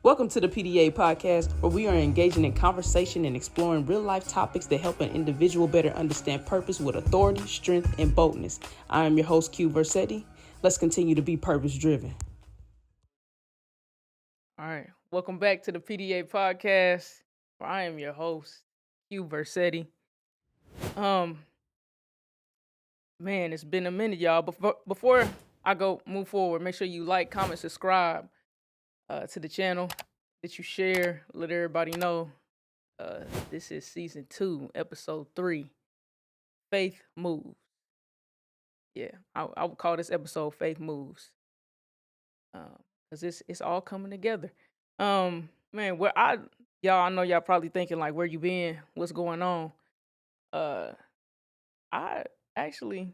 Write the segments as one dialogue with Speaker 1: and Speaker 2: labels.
Speaker 1: Welcome to the P.D.A. podcast, where we are engaging in conversation and exploring real-life topics that help an individual better understand purpose with authority, strength, and boldness. I am your host, Q Versetti. Let's continue to be purpose-driven. All right. Welcome back to the P.D.A. podcast, where I am your host, Q Versetti. Man, it's been a minute, y'all. Before I move forward, make sure you like, comment, subscribe to the channel, that you share, let everybody know. This is season 2, episode 3, Faith Moves. Yeah, I would call this episode Faith Moves, because it's all coming together. Man, I know y'all probably thinking like, where you been? What's going on? I actually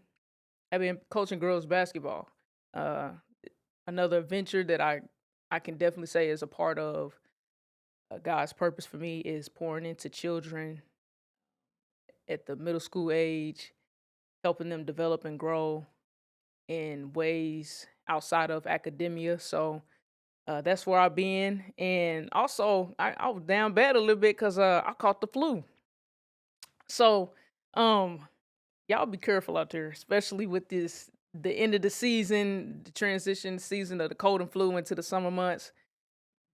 Speaker 1: have been coaching girls basketball. Another venture that I can definitely say is a part of God's purpose for me is pouring into children at the middle school age, helping them develop and grow in ways outside of academia. So that's where I've been. And also, I was down bad a little bit because I caught the flu. So y'all be careful out there, especially with the end of the season, the transition season of the cold and flu into the summer months.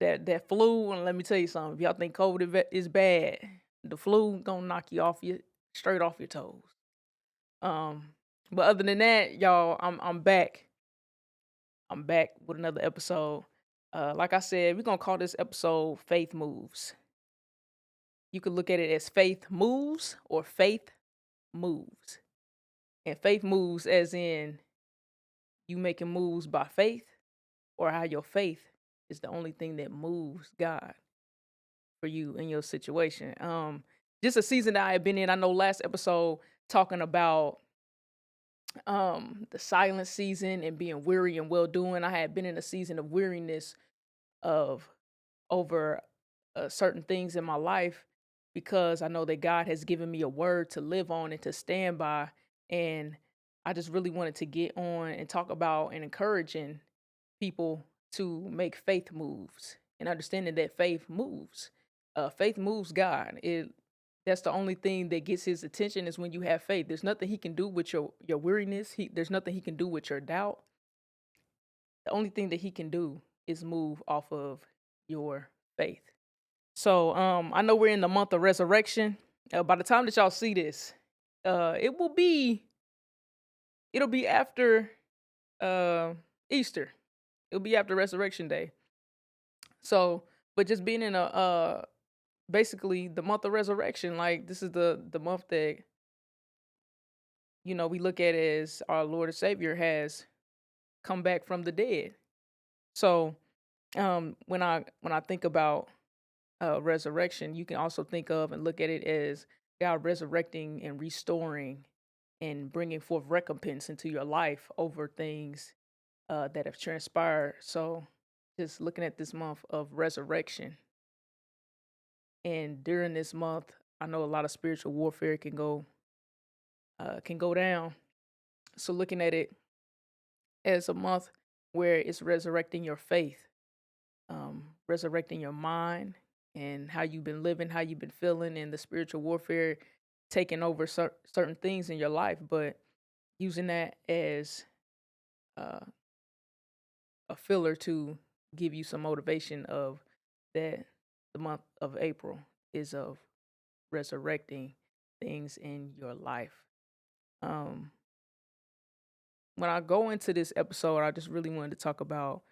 Speaker 1: That flu, and let me tell you something. If y'all think COVID is bad, the flu gonna knock you straight off your toes. But other than that, y'all, I'm back. I'm back with another episode. Like I said, we're gonna call this episode Faith Moves. You could look at it as Faith Moves or Faith Moves. And faith moves as in you making moves by faith, or how your faith is the only thing that moves God for you in your situation. Just a season that I have been in. I know last episode talking about the silent season and being weary and well doing. I had been in a season of weariness of over certain things in my life, because I know that God has given me a word to live on and to stand by. And I just really wanted to get on and talk about and encouraging people to make faith moves and understanding that faith moves. Faith moves God. That's the only thing that gets his attention, is when you have faith. There's nothing he can do with your weariness. There's nothing he can do with your doubt. The only thing that he can do is move off of your faith. So I know we're in the month of resurrection. By the time that y'all see this, it'll be after Easter. It'll be after Resurrection Day. So, but just being in a basically the month of resurrection, like this is the month that, we look at as our Lord and Savior has come back from the dead. So when I think about resurrection, you can also think of and look at it as God resurrecting and restoring and bringing forth recompense into your life over things that have transpired. So just looking at this month of resurrection, and during this month, I know a lot of spiritual warfare can go down. So looking at it as a month where it's resurrecting your faith, resurrecting your mind, and how you've been living, how you've been feeling, and the spiritual warfare taking over certain things in your life, but using that as a filler to give you some motivation of that the month of April is of resurrecting things in your life. When I go into this episode, I just really wanted to talk about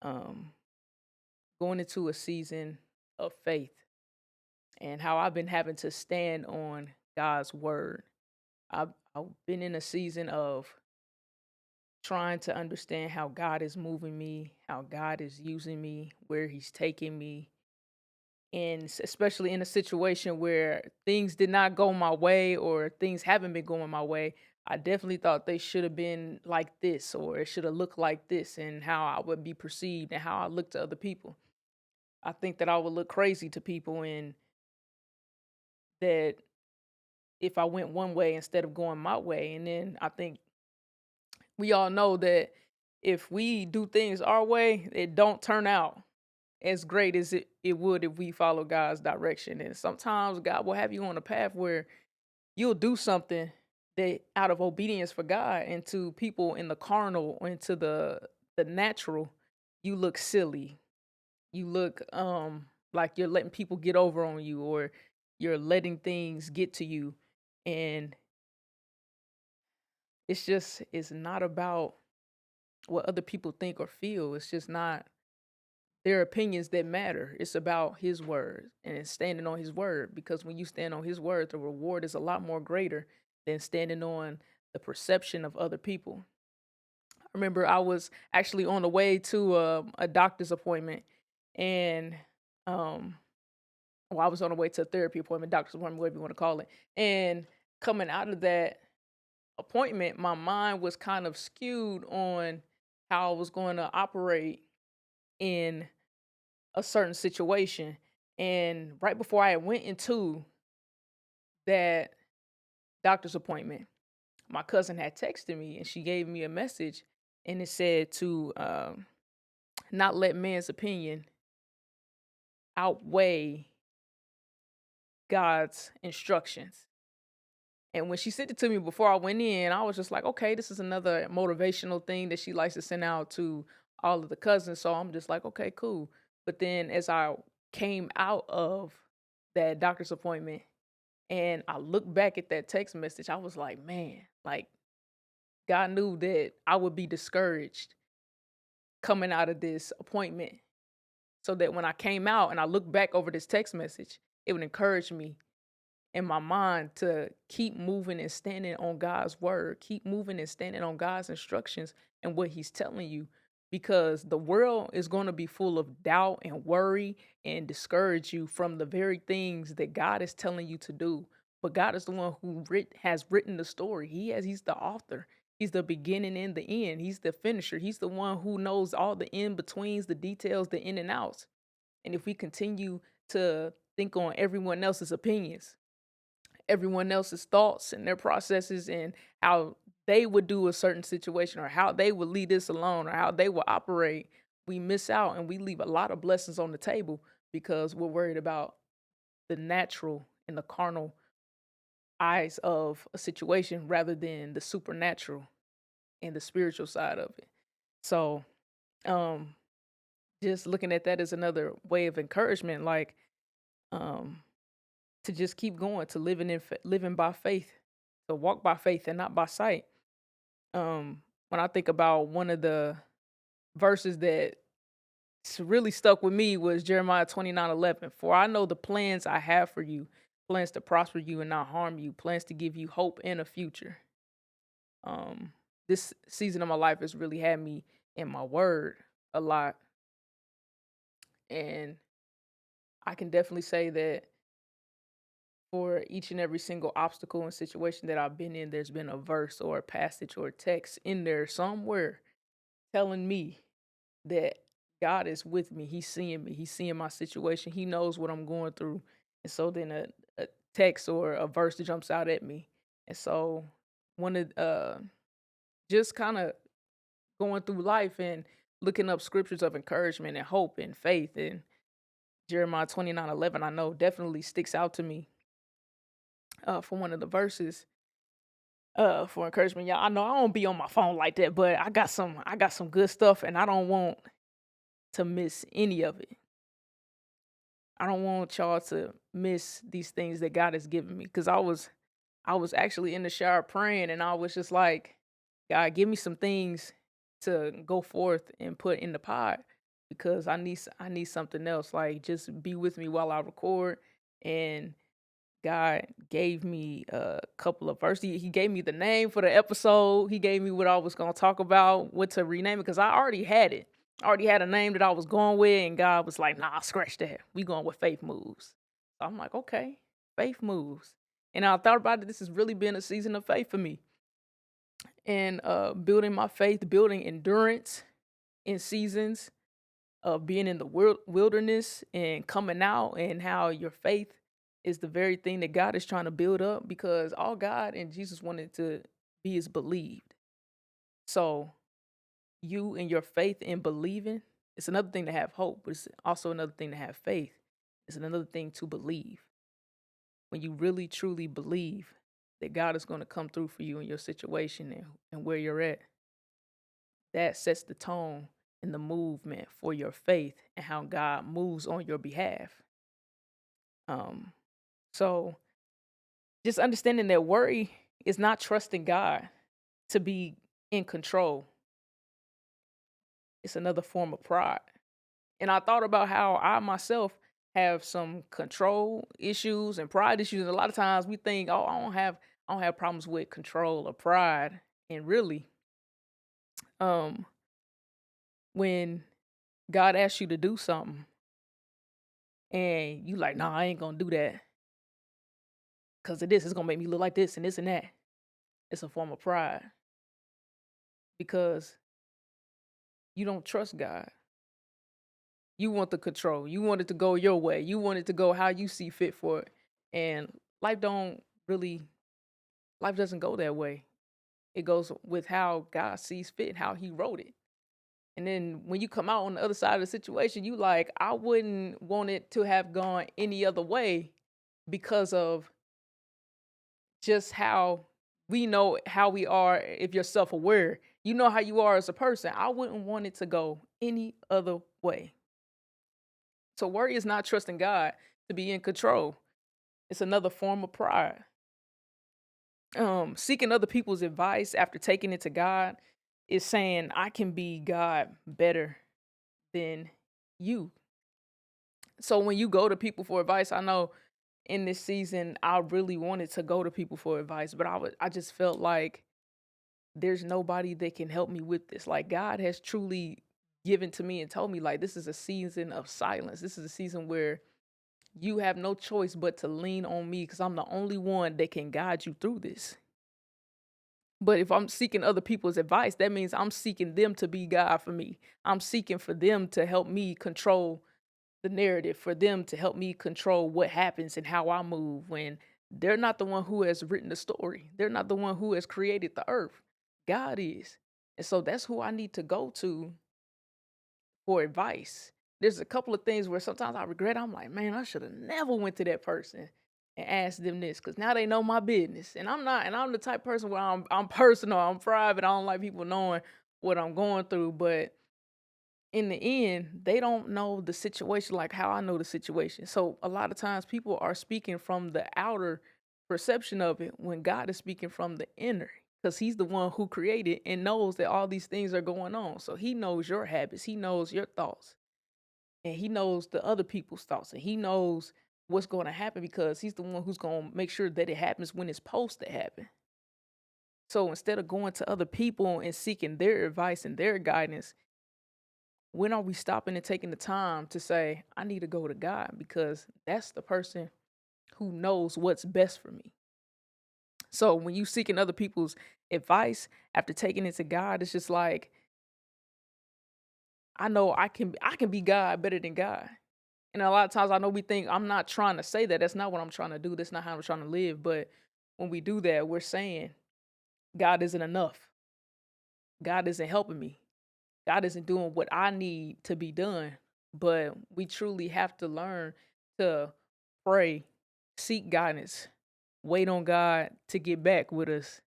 Speaker 1: going into a season of faith and how I've been having to stand on God's word. I've been in a season of trying to understand how God is moving me, how God is using me, where he's taking me. And especially in a situation where things did not go my way, or things haven't been going my way, I definitely thought they should have been like this, or it should have looked like this, and how I would be perceived and how I look to other people. I think that I would look crazy to people, and that if I went one way instead of going my way. And then I think we all know that if we do things our way, it don't turn out as great as it would if we follow God's direction. And sometimes God will have you on a path where you'll do something that out of obedience for God, and to people in the carnal or into the natural, you look silly. You look like you're letting people get over on you, or you're letting things get to you. And it's not about what other people think or feel. It's just not their opinions that matter. It's about his word and standing on his word, because when you stand on his word, the reward is a lot more greater than standing on the perception of other people. I remember I was actually on the way to a doctor's appointment, and um well, I was on the way to a therapy appointment, doctor's appointment, whatever you want to call it. And coming out of that appointment, my mind was kind of skewed on how I was going to operate in a certain situation. And right before I went into that doctor's appointment, my cousin had texted me and she gave me a message, and it said to not let man's opinion outweigh God's instructions. And when she sent it to me before I went in, I was just like, okay, this is another motivational thing that she likes to send out to all of the cousins. So I'm just like, okay, cool. But then as I came out of that doctor's appointment and I looked back at that text message, I was like, man, like God knew that I would be discouraged coming out of this appointment. So that when I came out and I looked back over this text message, it would encourage me in my mind to keep moving and standing on God's word, keep moving and standing on God's instructions and what he's telling you, because the world is going to be full of doubt and worry and discourage you from the very things that God is telling you to do. But God is the one who has written the story. He's the author. He's the beginning and the end. He's the finisher. He's the one who knows all the in betweens, the details, the in and outs. And if we continue to think on everyone else's opinions, everyone else's thoughts and their processes, and how they would do a certain situation, or how they would leave this alone, or how they will operate, we miss out and we leave a lot of blessings on the table because we're worried about the natural and the carnal eyes of a situation rather than the supernatural and the spiritual side of it. So, um, just looking at that as another way of encouragement, like, um, to just keep going, to living by faith, to walk by faith and not by sight. When I think about one of the verses that really stuck with me was Jeremiah 29:11. For I know the plans I have for you, plans to prosper you and not harm you, plans to give you hope and a future. This season of my life has really had me in my word a lot. And I can definitely say that for each and every single obstacle and situation that I've been in, there's been a verse or a passage or a text in there somewhere telling me that God is with me. He's seeing me. He's seeing my situation. He knows what I'm going through. And so then a text or a verse that jumps out at me. And so one of just kind of going through life and looking up scriptures of encouragement and hope and faith, and Jeremiah 29:11, I know definitely sticks out to me for one of the verses for encouragement. Y'all, I know I don't be on my phone like that, but I got some good stuff, and I don't want to miss any of it. I don't want y'all to miss these things that God has given me, because I was actually in the shower praying, and I was just like, God, give me some things to go forth and put in the pot, because I need something else. Like, just be with me while I record. And God gave me a couple of verses. He gave me the name for the episode. He gave me what I was gonna talk about, what to rename it, because I already had it. I already had a name that I was going with, and God was like, "Nah, scratch that. We going with Faith Moves." So I'm like, "Okay, Faith Moves." And I thought about it. This has really been a season of faith for me, and building my faith, building endurance in seasons of being in the wilderness and coming out, and how your faith is the very thing that God is trying to build up, because all God and Jesus wanted to be is believed. So you and your faith in believing It's another thing to have hope, but it's also another thing to have faith. It's another thing to believe. When you really truly believe that God is going to come through for you in your situation and where you're at, that sets the tone and the movement for your faith and how God moves on your behalf. Um, so just understanding that worry is not trusting God to be in control. It's another form of pride. And I thought about how I myself have some control issues and pride issues. And a lot of times we think, oh, I don't have problems with control or pride. And really, um, when God asks you to do something and you like, nah, I ain't gonna do that because of this, it's gonna make me look like this and this and that. It's a form of pride because you don't trust God. You want the control. You want it to go your way. You want it to go how you see fit for it. And life don't really life doesn't go that way. It goes with how God sees fit, how he wrote it. And then when you come out on the other side of the situation, you like, I wouldn't want it to have gone any other way because of just how we know how we are if you're self-aware. You know how you are as a person. I wouldn't want it to go any other way. So worry is not trusting God to be in control. It's another form of pride. Seeking other people's advice after taking it to God is saying I can be God better than you. So when you go to people for advice, I know in this season I really wanted to go to people for advice, but I just felt like there's nobody that can help me with this. Like God has truly given to me and told me like this is a season of silence. This is a season where you have no choice but to lean on me because I'm the only one that can guide you through this. But if I'm seeking other people's advice, that means I'm seeking them to be God for me. I'm seeking for them to help me control the narrative, for them to help me control what happens and how I move when they're not the one who has written the story. They're not the one who has created the earth. God is. And so that's who I need to go to for advice. There's a couple of things where sometimes I regret. I'm like, man, I should have never went to that person and asked them this because now they know my business. And I'm not, and I'm the type of person where I'm personal, I'm private. I don't like people knowing what I'm going through. But in the end, they don't know the situation like how I know the situation. So a lot of times people are speaking from the outer perception of it when God is speaking from the inner because he's the one who created and knows that all these things are going on. So he knows your habits, he knows your thoughts, and he knows the other people's thoughts, and he knows what's going to happen because he's the one who's going to make sure that it happens when it's supposed to happen. So instead of going to other people and seeking their advice and their guidance, when are we stopping and taking the time to say, I need to go to God because that's the person who knows what's best for me. So when you seeking other people's advice after taking it to God, it's just like, I know I can be God better than God. And a lot of times I know we think I'm not trying to say that. That's not what I'm trying to do. That's not how I'm trying to live. But when we do that, we're saying God isn't enough. God isn't helping me. God isn't doing what I need to be done. But we truly have to learn to pray, seek guidance, wait on God to get back with us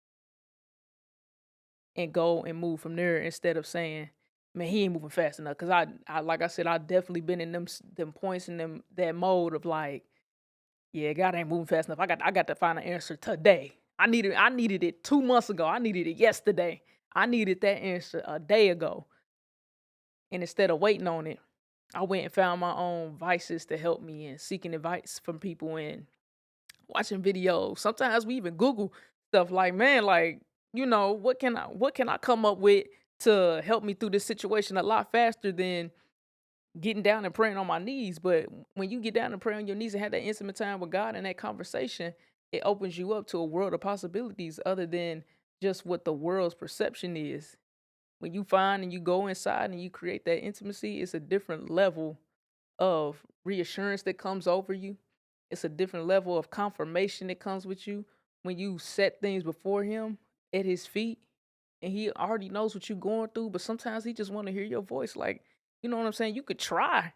Speaker 1: and go and move from there instead of saying, man, he ain't moving fast enough. Cause I like I said, I definitely been in them points in them that mode of like, yeah, God ain't moving fast enough. I got to find an answer today. I needed it 2 months ago. I needed it yesterday. I needed that answer a day ago. And instead of waiting on it, I went and found my own vices to help me and seeking advice from people and watching videos. Sometimes we even Google stuff like, man, like, what can I come up with to help me through this situation a lot faster than getting down and praying on my knees. But when you get down and pray on your knees and have that intimate time with God and that conversation, it opens you up to a world of possibilities other than just what the world's perception is. When you find and you go inside and you create that intimacy, it's a different level of reassurance that comes over you. It's a different level of confirmation that comes with you when you set things before him at his feet and he already knows what you're going through, but sometimes he just want to hear your voice like, You know what I'm saying? You could try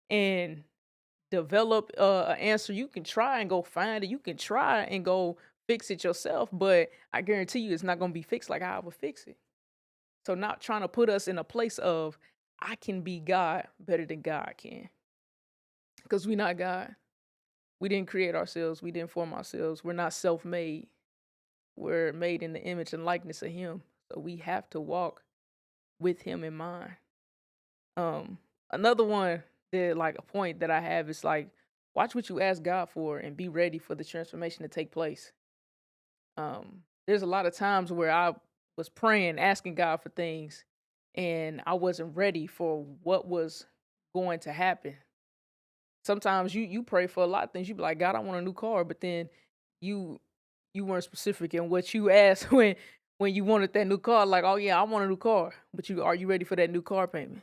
Speaker 1: and develop an answer. You can try and go find it. You can try and go fix it yourself, but I guarantee you it's not going to be fixed like I would fix it. So not trying to put us in a place of I can be God better than God can. Because we're not God. We didn't create ourselves. We didn't form ourselves. We're not self-made. We're made in the image and likeness of him. So we have to walk with him in mind. Another one that like a point that I have is like watch what you ask God for and be ready for the transformation to take place. There's a lot of times where I was praying, asking God for things, and I wasn't ready for what was going to happen. Sometimes you pray for a lot of things. You be like, God, I want a new car, but then you you weren't specific in what you asked when you wanted that new car. Like, oh yeah, I want a new car, but are you ready for that new car payment?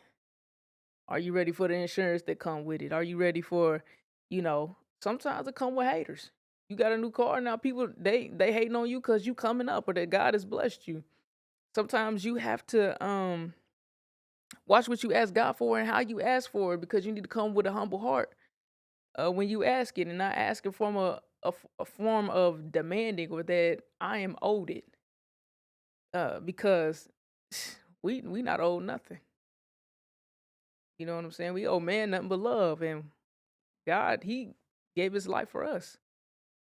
Speaker 1: Are you ready for the insurance that come with it? Are you ready for, sometimes it come with haters. You got a new car now, people they hating on you because you coming up or that God has blessed you. Sometimes you have to watch what you ask God for and how you ask for it because you need to come with a humble heart when you ask it and not asking from a form of demanding or that I am owed it because we not owed nothing. You know what I'm saying? We owe man nothing but love, and God, He gave His life for us.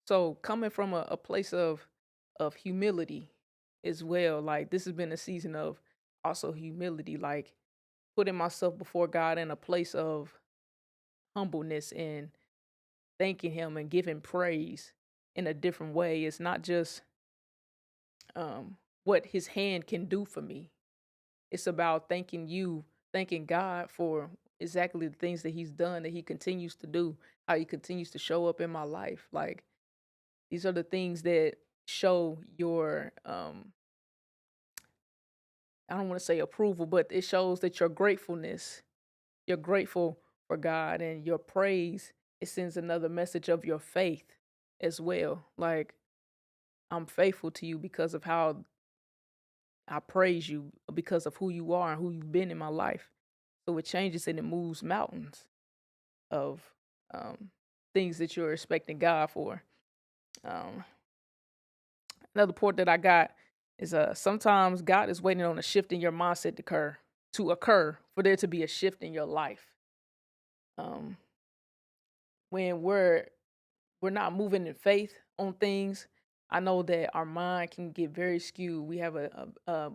Speaker 1: So coming from a place of humility as well, like this has been a season of also humility, like putting myself before God in a place of humbleness and thanking Him and giving praise in a different way. It's not just what His hand can do for me. It's about thanking God for exactly the things that He's done, that He continues to do, how He continues to show up in my life. Like these are the things that show your I don't want to say approval, but it shows that your gratefulness, you're grateful for God, and your praise, it sends another message of your faith as well. Like I'm faithful to you because of how I praise you, because of who you are and who you've been in my life. So it changes and it moves mountains of um, things that you're expecting God for. Um, Another point that I got is sometimes God is waiting on a shift in your mindset to occur for there to be a shift in your life. Um, when we're not moving in faith on things, I know that our mind can get very skewed. We have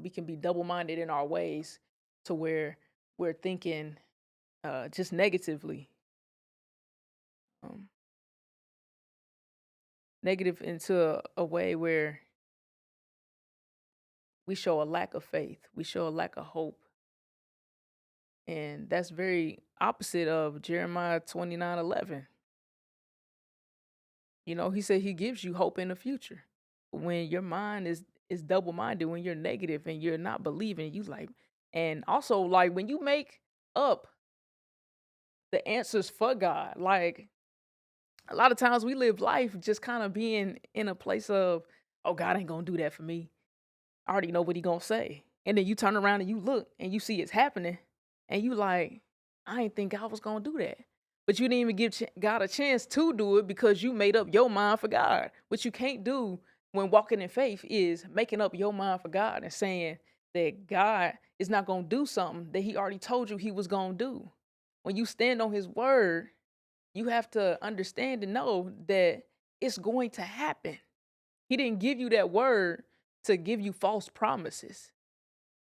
Speaker 1: we can be double minded in our ways to where we're thinking just negatively, um, negative into a way where we show a lack of faith, we show a lack of hope. And that's very opposite of Jeremiah 29:11. He said he gives you hope in the future. When your mind is double minded, when you're negative and you're not believing, you like, and also like when you make up the answers for God, like a lot of times we live life just kind of being in a place of, oh, God ain't gonna do that for me. I already know what he gonna say. And then you turn around and you look and you see it's happening, and you like, I ain't think God was gonna do that. But you didn't even give God a chance to do it because you made up your mind for God. What you can't do when walking in faith is making up your mind for God and saying that God is not gonna do something that He already told you He was gonna do. When you stand on His word, you have to understand and know that it's going to happen. He didn't give you that word to give you false promises.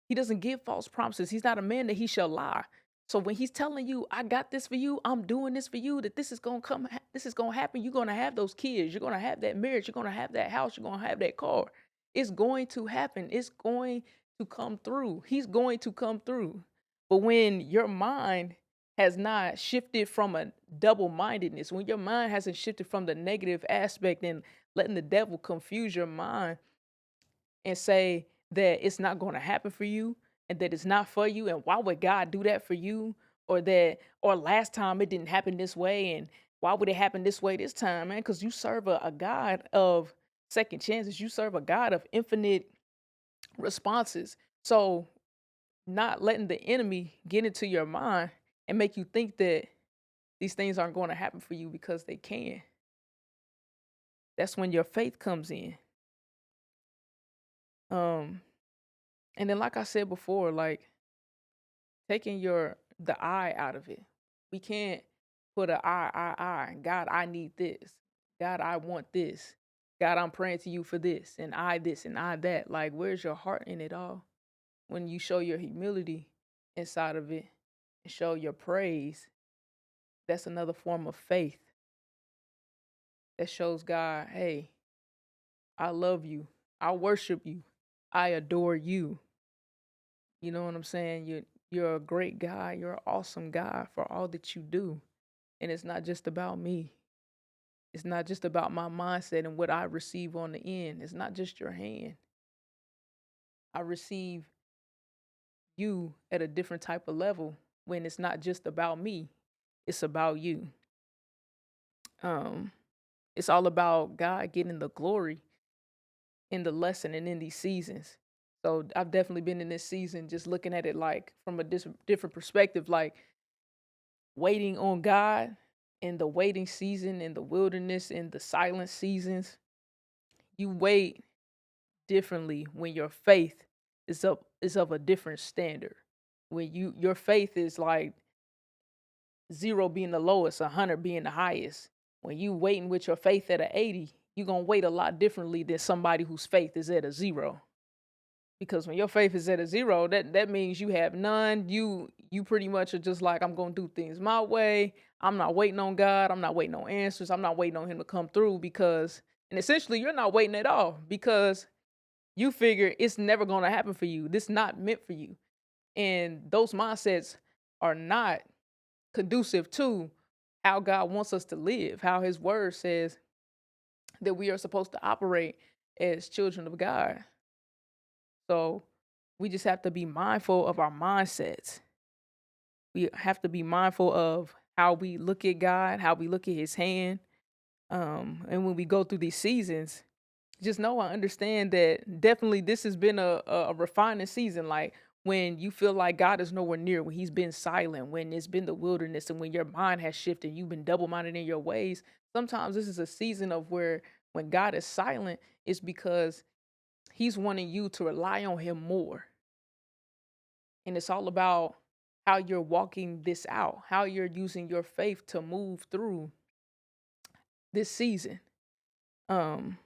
Speaker 1: He doesn't give false promises. He's not a man that he shall lie. So when he's telling you, I got this for you, I'm doing this for you, that this is going to come, this is going to happen, you're going to have those kids, you're going to have that marriage, you're going to have that house, you're going to have that car. It's going to happen. It's going to come through. He's going to come through. But when your mind has not shifted from a double-mindedness, when your mind hasn't shifted from the negative aspect and letting the devil confuse your mind and say that it's not going to happen for you and that it's not for you, and why would God do that for you, or last time it didn't happen this way, and why would it happen this way this time, man? Because you serve a God of second chances. You serve a God of infinite responses. So not letting the enemy get into your mind and make you think that these things aren't going to happen for you because they can. That's when your faith comes in. Um, and then like I said before, like taking the I out of it. We can't put a I. God, I need this. God, I want this. God, I'm praying to you for this and I this and I that. Like, where's your heart in it all? When you show your humility inside of it and show your praise, that's another form of faith that shows God, hey, I love you. I worship you. I adore you. You know what I'm saying? You're a great guy. You're an awesome guy for all that you do. And it's not just about me. It's not just about my mindset and what I receive on the end. It's not just your hand. I receive you at a different type of level when it's not just about me. It's about you. Um, it's all about God getting the glory in the lesson and in these seasons. So I've definitely been in this season just looking at it like from a different perspective, like waiting on God in the waiting season, in the wilderness, in the silent seasons. You wait differently when your faith is of a different standard. When your faith is like 0 being the lowest, 100 being the highest. When you waiting with your faith at a 80, you're gonna wait a lot differently than somebody whose faith is at a 0. Because when your faith is at a 0, that means you have none. You pretty much are just like, I'm gonna do things my way. I'm not waiting on God. I'm not waiting on answers. I'm not waiting on him to come through because, and essentially you're not waiting at all because you figure it's never gonna happen for you. This not meant for you. And those mindsets are not conducive to how God wants us to live, how his word says that we are supposed to operate as children of God. So we just have to be mindful of our mindsets. We have to be mindful of how we look at God, how we look at his hand. And when we go through these seasons, just know I understand that definitely this has been a refining season. Like when you feel like God is nowhere near, when he's been silent, when it's been the wilderness, and when your mind has shifted, you've been double minded in your ways. Sometimes this is a season of where when God is silent, it's because he's wanting you to rely on him more. And it's all about how you're walking this out, how you're using your faith to move through this season. Um,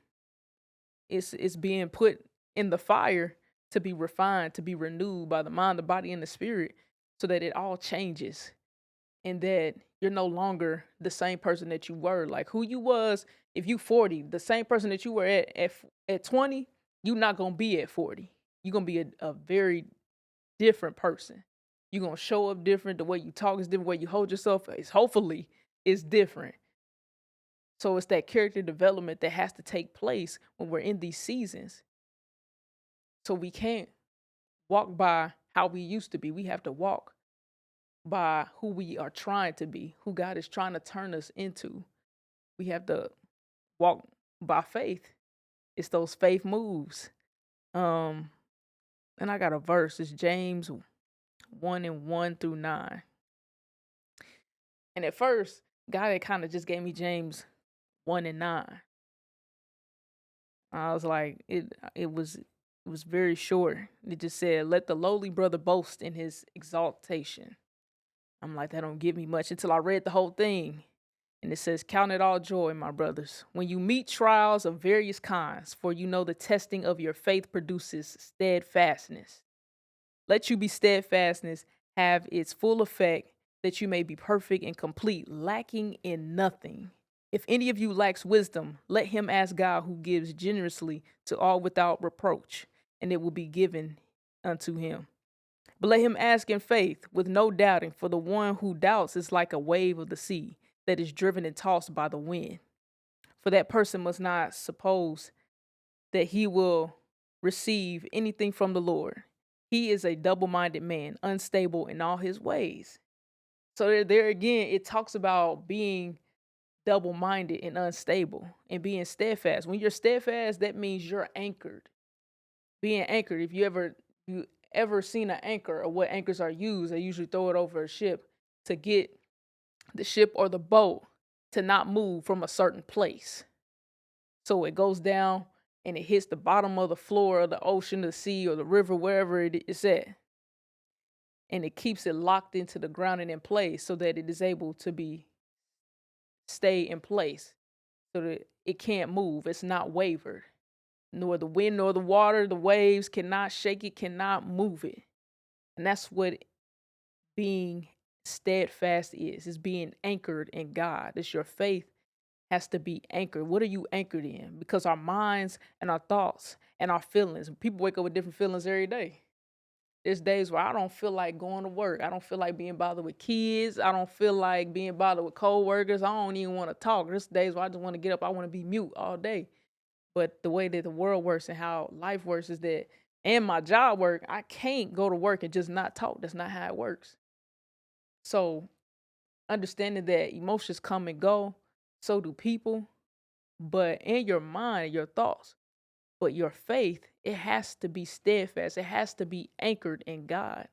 Speaker 1: it's being put in the fire to be refined, to be renewed by the mind, the body, and the spirit, so that it all changes and that you're no longer the same person that you were. Like who you was, if you 40, the same person that you were at 20, you're not gonna be at 40. You're gonna be a very different person. You're gonna show up different. The way you talk is different. The way you hold yourself is hopefully is different. So it's that character development that has to take place when we're in these seasons. So we can't walk by how we used to be. We have to walk by who we are trying to be, who God is trying to turn us into. We have to walk by faith. It's those faith moves. And I got a verse. It's James 1:1-9. And at first, God had kind of just gave me James 1:9. I was like, it was very short. It just said, "Let the lowly brother boast in his exaltation." I'm like, that don't give me much until I read the whole thing. And it says, "Count it all joy, my brothers, when you meet trials of various kinds, for you know the testing of your faith produces steadfastness. Let you be steadfastness have its full effect, that you may be perfect and complete, lacking in nothing. If any of you lacks wisdom, let him ask God, who gives generously to all without reproach, and it will be given unto him. But let him ask in faith, with no doubting, for the one who doubts is like a wave of the sea that is driven and tossed by the wind. For that person must not suppose that he will receive anything from the Lord. He is a double-minded man, unstable in all his ways." So there again, it talks about being double-minded and unstable and being steadfast. When you're steadfast, that means you're anchored. Being anchored. If you ever seen an anchor or what anchors are used, they usually throw it over a ship to get the ship or the boat to not move from a certain place. So it goes down and it hits the bottom of the floor of the ocean, the sea, or the river, wherever it is at. And it keeps it locked into the ground and in place so that it is able to be stay in place so that it can't move. It's not wavered. Nor the wind nor the water, the waves cannot shake it, cannot move it. And that's what being steadfast is. It's being anchored in God. It's your faith has to be anchored. What are you anchored in? Because our minds and our thoughts and our feelings, people wake up with different feelings every day. There's days where I don't feel like going to work. I don't feel like being bothered with kids. I don't feel like being bothered with coworkers. I don't even want to talk. There's days where I just want to get up. I want to be mute all day. But the way that the world works and how life works is that, and my job work, I can't go to work and just not talk. That's not how it works. So understanding that emotions come and go, so do people, but in your mind, your thoughts, but your faith, it has to be steadfast. It has to be anchored in God.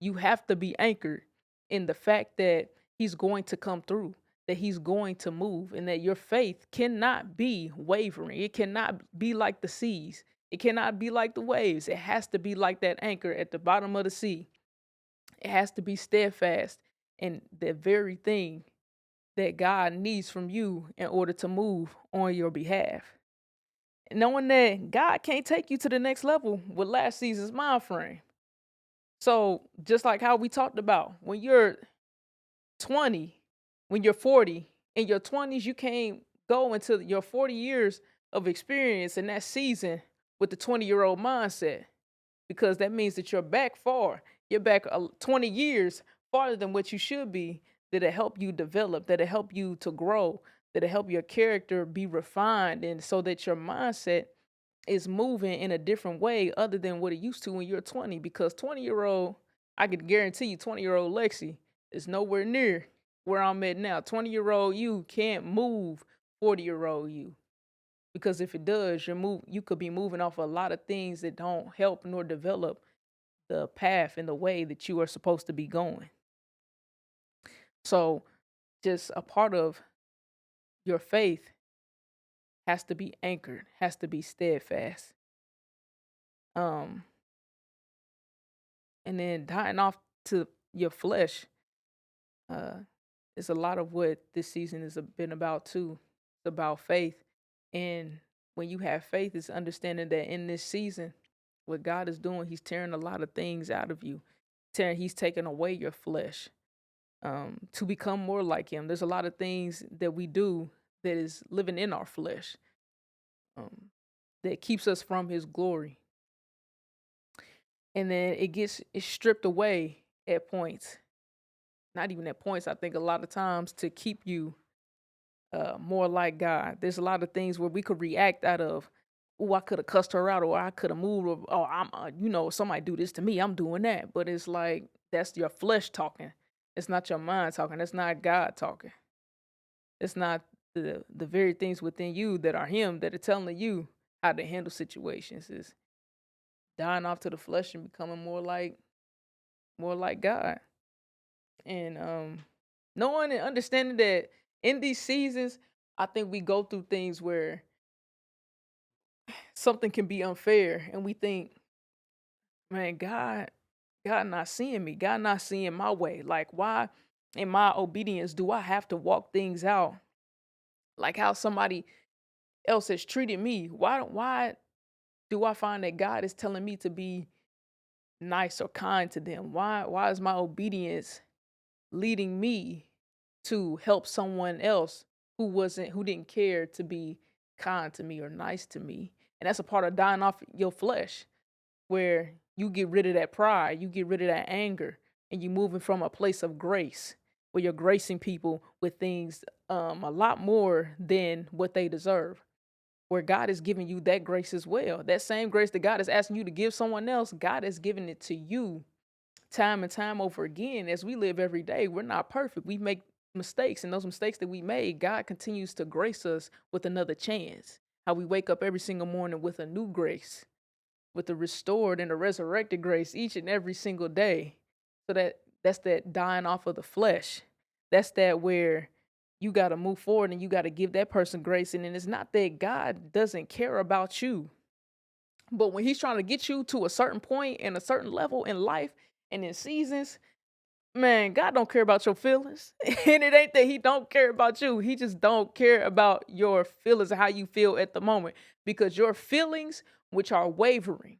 Speaker 1: You have to be anchored in the fact that He's going to come through, that He's going to move, and that your faith cannot be wavering. It cannot be like the seas. It cannot be like the waves. It has to be like that anchor at the bottom of the sea. It has to be steadfast in the very thing that God needs from you in order to move on your behalf. Knowing that God can't take you to the next level with last season's mind frame. So just like how we talked about, when you're 20, when you're 40, in your 20s, you can't go into your 40 years of experience in that season with the 20-year-old mindset, because that means that you're back far. You're back 20 years farther than what you should be, that'll help you develop, that'll help you to grow, that'll help your character be refined, and so that your mindset is moving in a different way other than what it used to when you're 20. Because 20-year-old, I could guarantee you, 20-year-old Lexie is nowhere near where I'm at now. 20-year-old you can't move 40-year-old you. Because if it does, you could be moving off a lot of things that don't help nor develop the path and the way that you are supposed to be going. So just a part of your faith has to be anchored, has to be steadfast. And then dying off to your flesh uh is a lot of what this season has been about too. It's about faith. And when you have faith, it's understanding that in this season, what God is doing, He's tearing a lot of things out of you. He's taking away your flesh to become more like Him. There's a lot of things that we do that is living in our flesh um, that keeps us from His glory. And then it's stripped away at points. Not even at points, I think a lot of times to keep you more like God. There's a lot of things where we could react out of, oh, I could have cussed her out, or I could have moved, or oh, I'm, somebody do this to me, I'm doing that. But it's like that's your flesh talking. It's not your mind talking. It's not God talking. It's not the very things within you that are Him that are telling you how to handle situations. Is dying off to the flesh and becoming more like God. And knowing and understanding that in these seasons, I think we go through things where something can be unfair, and we think, man, God not seeing me. God not seeing my way. Like, why in my obedience do I have to walk things out like how somebody else has treated me? Why do I find that God is telling me to be nice or kind to them? Why is my obedience leading me to help someone else who didn't care to be kind to me or nice to me? And that's a part of dying off your flesh, where you get rid of that pride, you get rid of that anger, and you moving from a place of grace, where you're gracing people with things a lot more than what they deserve. Where God is giving you that grace as well. That same grace that God is asking you to give someone else, God is giving it to you time and time over again. As we live every day, we're not perfect. We make mistakes, and those mistakes that we made, God continues to grace us with another chance. How we wake up every single morning with a new grace. with the restored and the resurrected grace each and every single day. So that's that dying off of the flesh. That's that where you got to move forward and you got to give that person grace. And then it's not that God doesn't care about you, but when he's trying to get you to a certain point and a certain level in life and in seasons, man, God don't care about your feelings. And it ain't that he don't care about you. He just don't care about your feelings and how you feel at the moment. Because your feelings, which are wavering,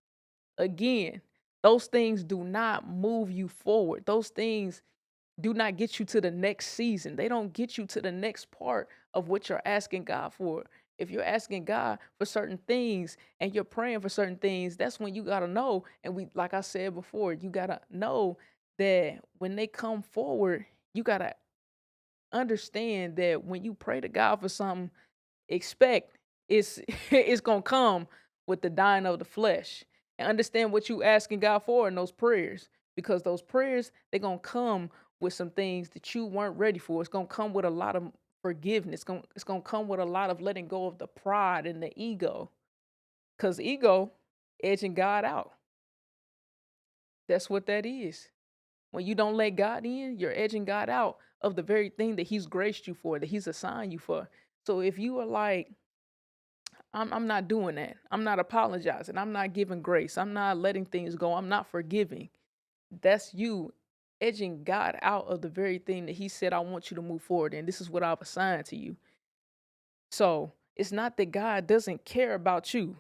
Speaker 1: again, those things do not move you forward. Those things do not get you to the next season. They don't get you to the next part of what you're asking God for. If you're asking God for certain things and you're praying for certain things, that's when you got to know. And we, like I said before, you got to know that when they come forward, you got to understand that when you pray to God for something, expect it's it's gonna come with the dying of the flesh. And understand what you asking God for in those prayers. Because those prayers, they're gonna come with some things that you weren't ready for. It's gonna come with a lot of forgiveness. It's gonna come with a lot of letting go of the pride and the ego. Because ego edging God out. That's what that is. When you don't let God in, you're edging God out of the very thing that He's graced you for, that He's assigned you for. So if you are like, I'm not doing that. I'm not apologizing. I'm not giving grace. I'm not letting things go. I'm not forgiving. That's you edging God out of the very thing that He said, I want you to move forward. And this is what I've assigned to you. So it's not that God doesn't care about you.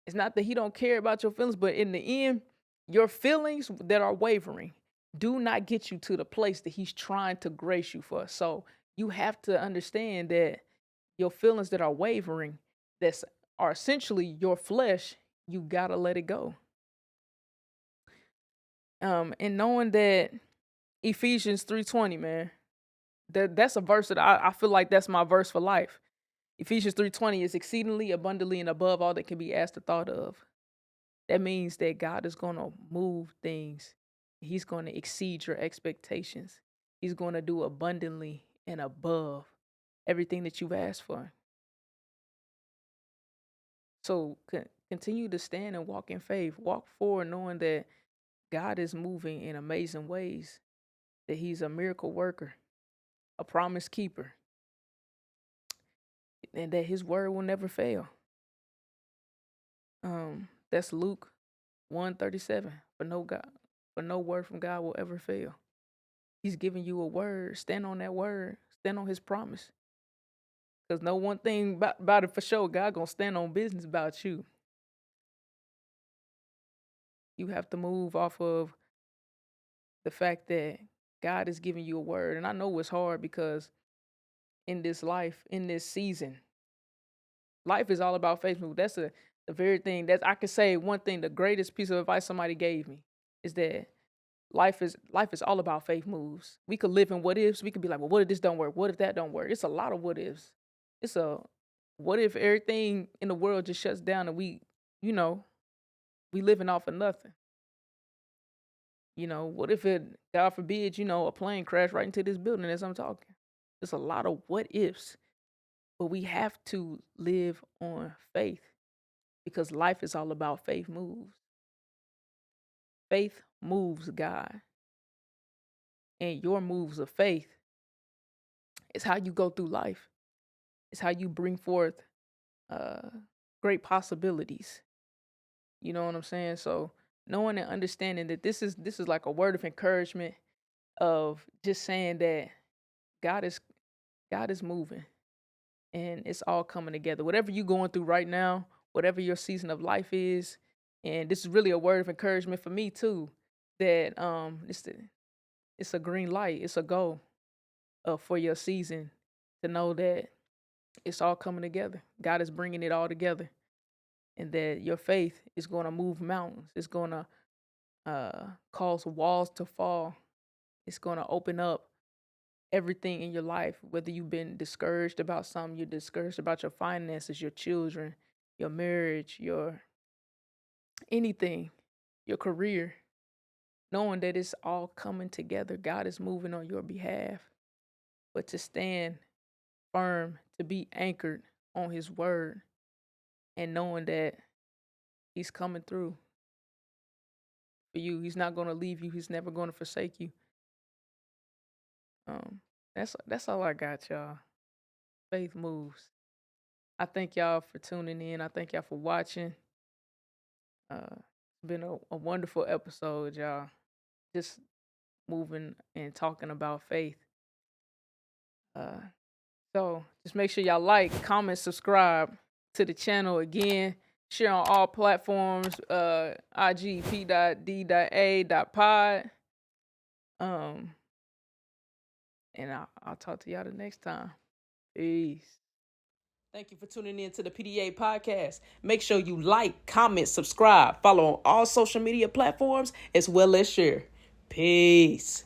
Speaker 1: It's not that He don't care about your feelings, but in the end, your feelings that are wavering do not get you to the place that He's trying to grace you for. So you have to understand that your feelings that are wavering, that are essentially your flesh, you gotta let it go. And knowing that Ephesians 3:20, man, that's a verse that I feel like that's my verse for life. Ephesians 3:20 is exceedingly abundantly and above all that can be asked or thought of. That means that God is gonna move things. He's gonna exceed your expectations. He's gonna do abundantly and above everything that you've asked for. So continue to stand and walk in faith. Walk forward knowing that God is moving in amazing ways, that He's a miracle worker, a promise keeper, and that His word will never fail. That's Luke 1:37. For no word from God will ever fail. He's giving you a word. Stand on that word. Stand on His promise. Because no one thing about it for sure, God gonna stand on business about you. You have to move off of the fact that God is giving you a word. And I know it's hard because in this life, in this season, life is all about faith move. That's the very thing that I could say. One thing, the greatest piece of advice somebody gave me is that life is all about faith moves. We could live in what ifs. We could be like, well, what if this don't work? What if that don't work? It's a lot of what ifs. It's a what if everything in the world just shuts down and you know, we living off of nothing. What if it, God forbid, a plane crash right into this building as I'm talking? There's a lot of what ifs, but we have to live on faith because life is all about faith moves. Faith moves God, and your moves of faith is how you go through life. It's how you bring forth uh, great possibilities. You know what I'm saying? So knowing and understanding that this is like a word of encouragement of just saying that God is God is moving and it's all coming together. Whatever you're going through right now, whatever your season of life is, and this is really a word of encouragement for me too, that it's a green light, it's a go for your season to know that it's all coming together. God is bringing it all together, and that your faith is going to move mountains. It's going to cause walls to fall. It's going to open up everything in your life, whether you've been discouraged about something, you're discouraged about your finances, your children, your marriage, your anything, your career, knowing that it's all coming together. God is moving on your behalf. But to stand firm, to be anchored on His word, and knowing that He's coming through for you. He's not going to leave you. He's never going to forsake you. Um, that's all I got, y'all. Faith moves. I thank y'all for tuning in. I thank y'all for watching. It's been a wonderful episode, y'all. Just moving and talking about faith. So just make sure y'all like, comment, subscribe to the channel again. Share on all platforms. IG P.D.A.pod. And I'll talk to y'all the next time. Peace. Thank you for tuning in to the P.D.A. podcast. Make sure you like, comment, subscribe, follow on all social media platforms, as well as share. Peace.